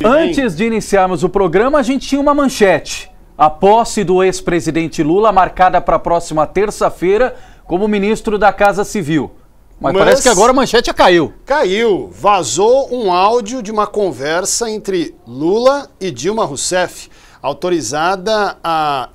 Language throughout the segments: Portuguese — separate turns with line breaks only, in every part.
Antes de iniciarmos o programa, a gente tinha uma manchete. A posse do ex-presidente Lula marcada para a próxima terça-feira como ministro da Casa Civil. Mas parece que agora a manchete já caiu.
Caiu. Vazou um áudio de uma conversa entre Lula e Dilma Rousseff, autorizada a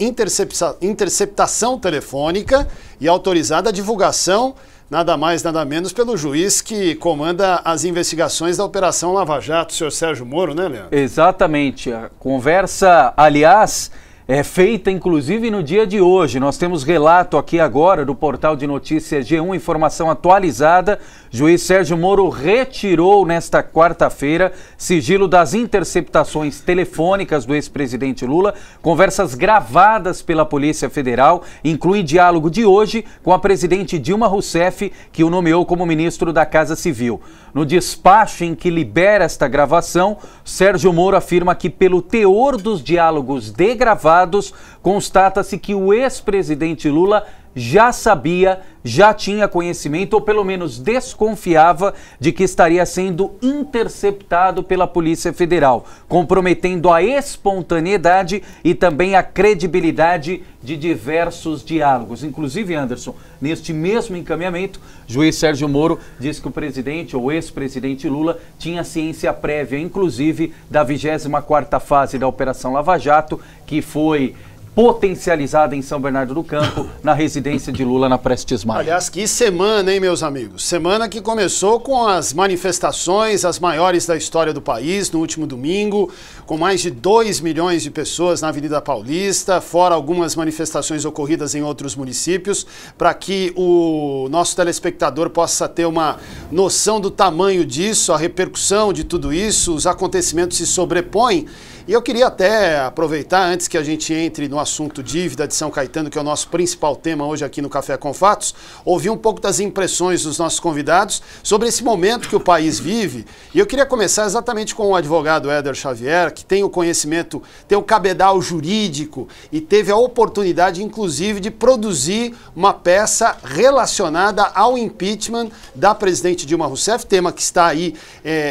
interceptação telefônica e autorizada a divulgação, nada mais, nada menos, pelo juiz que comanda as investigações da Operação Lava Jato, o senhor Sérgio Moro, né, Leandro?
Exatamente. A conversa, aliás, é feita inclusive no dia de hoje. Nós temos relato aqui agora do portal de notícias G1, informação atualizada. Juiz Sérgio Moro retirou nesta quarta-feira sigilo das interceptações telefônicas do ex-presidente Lula. Conversas gravadas pela Polícia Federal incluem diálogo de hoje com a presidente Dilma Rousseff, que o nomeou como ministro da Casa Civil. No despacho em que libera esta gravação, Sérgio Moro afirma que, pelo teor dos diálogos degravados, constata-se que o ex-presidente Lula já sabia, já tinha conhecimento, ou pelo menos desconfiava de que estaria sendo interceptado pela Polícia Federal, comprometendo a espontaneidade e também a credibilidade de diversos diálogos. Inclusive, Anderson, neste mesmo encaminhamento, o juiz Sérgio Moro diz que o presidente ou ex-presidente Lula tinha ciência prévia, inclusive, da 24ª fase da Operação Lava Jato, que foi potencializada em São Bernardo do Campo, na residência de Lula, na Prestes Maia.
Aliás, que semana, hein, meus amigos? Semana que começou com as manifestações, as maiores da história do país, no último domingo, com mais de 2 milhões de pessoas na Avenida Paulista, fora algumas manifestações ocorridas em outros municípios, para que o nosso telespectador possa ter uma noção do tamanho disso, a repercussão de tudo isso, os acontecimentos se sobrepõem. E eu queria até aproveitar, antes que a gente entre no assunto dívida de São Caetano, que é o nosso principal tema hoje aqui no Café com Fatos, ouvir um pouco das impressões dos nossos convidados sobre esse momento que o país vive. E eu queria começar exatamente com o advogado Éder Xavier, que tem o conhecimento, tem o cabedal jurídico e teve a oportunidade, inclusive, de produzir uma peça relacionada ao impeachment da presidente Dilma Rousseff, tema que está aí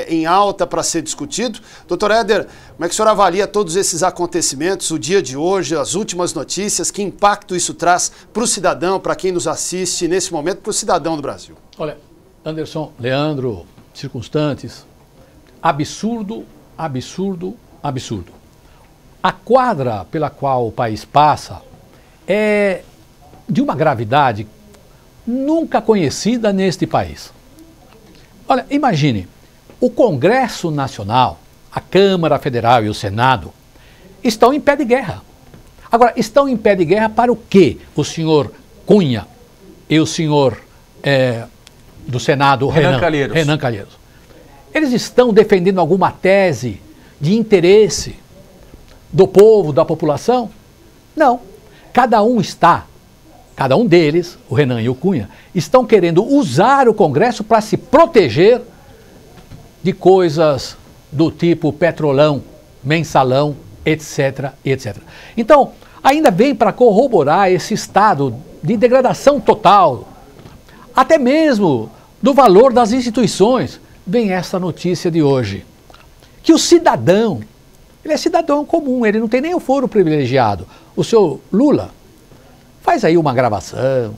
em alta para ser discutido. Doutor Éder, como é que o senhor avalia todos esses acontecimentos, o dia de hoje, as últimas notícias, que impacto isso traz para o cidadão, para quem nos assiste nesse momento, para o cidadão do Brasil?
Olha, Anderson, Leandro, circunstantes, absurdo, absurdo, absurdo. A quadra pela qual o país passa é de uma gravidade nunca conhecida neste país. Olha, imagine, o Congresso Nacional, a Câmara Federal e o Senado estão em pé de guerra. Agora, estão em pé de guerra para o quê? O senhor Cunha e o senhor do Senado, Renan Calheiros. Eles estão defendendo alguma tese de interesse do povo, da população? Não. Cada um deles, o Renan e o Cunha, estão querendo usar o Congresso para se proteger de coisas do tipo petrolão, mensalão, etc, etc. Então, ainda vem para corroborar esse estado de degradação total, até mesmo do valor das instituições, vem essa notícia de hoje. Que o cidadão, ele é cidadão comum, ele não tem nem o foro privilegiado. O senhor Lula faz aí uma gravação,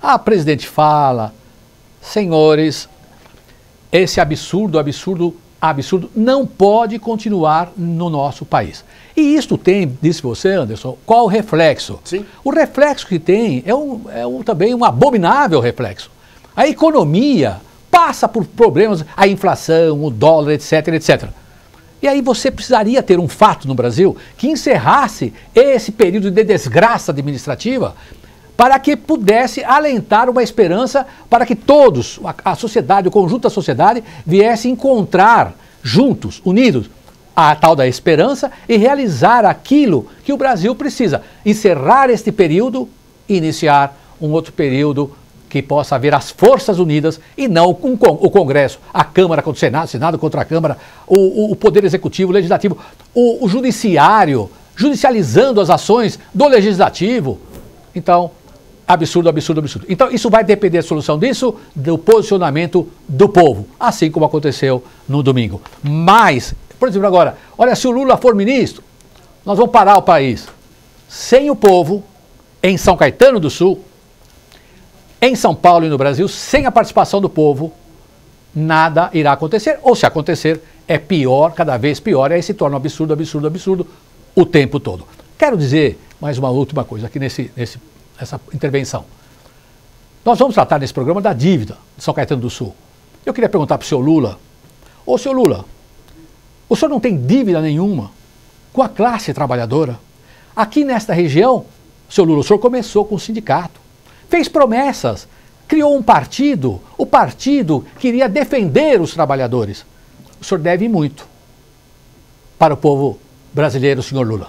a presidente fala, senhores, esse absurdo não pode continuar no nosso país. E isto tem, disse você, Anderson, qual o reflexo? Sim. O reflexo que tem também um abominável reflexo. A economia passa por problemas, a inflação, o dólar, etc, etc. E aí você precisaria ter um fato no Brasil que encerrasse esse período de desgraça administrativa para que pudesse alentar uma esperança para que todos, a sociedade, o conjunto da sociedade, viesse encontrar juntos, unidos, a tal da esperança e realizar aquilo que o Brasil precisa. Encerrar este período e iniciar um outro período que possa haver as forças unidas e não o Congresso, a Câmara contra o Senado, o Senado contra a Câmara, o Poder Executivo, o Legislativo, o Judiciário, judicializando as ações do Legislativo. Então, absurdo, absurdo, absurdo. Então, isso vai depender da solução disso, do posicionamento do povo, assim como aconteceu no domingo. Mas Por exemplo, agora, olha, se o Lula for ministro, nós vamos parar o país. Sem o povo, em São Caetano do Sul, em São Paulo e no Brasil, sem a participação do povo, nada irá acontecer. Ou se acontecer, é pior, cada vez pior, e aí se torna um absurdo, absurdo, absurdo o tempo todo. Quero dizer mais uma última coisa aqui nessa intervenção. Nós vamos tratar nesse programa da dívida de São Caetano do Sul. Eu queria perguntar para o senhor Lula, ô senhor Lula, o senhor não tem dívida nenhuma com a classe trabalhadora? Aqui nesta região, senhor Lula, o senhor começou com o sindicato, fez promessas, criou um partido, o partido queria defender os trabalhadores. O senhor deve muito para o povo brasileiro, senhor Lula.